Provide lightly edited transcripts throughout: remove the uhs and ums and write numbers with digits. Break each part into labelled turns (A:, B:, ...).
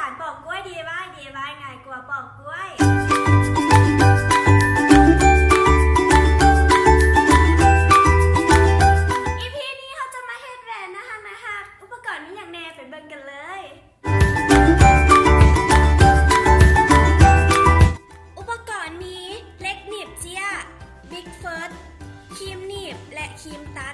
A: ารปอกกล้วย DIY ง่ายกว่าปอกกล้วยEPนี้เขาจะมาเฮ็ดแหวนนะคะอุปกรณ์มีอย่างแน่ไปเบิ่งกันเลยอุปกรณ์มีเล็กหนีบเจี๊ยบิ๊กเฟิร์สครีมหนีบและครีมตัด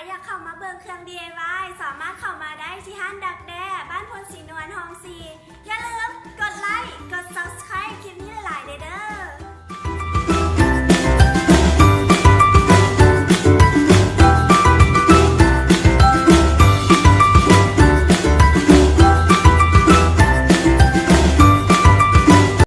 A: อยากเข้ามาเบิ่งเครื่อง DIY สามารถเข้ามาได้ที่ห้างดักแด้บ้านพลศรีนวลฮองซีอย่าลื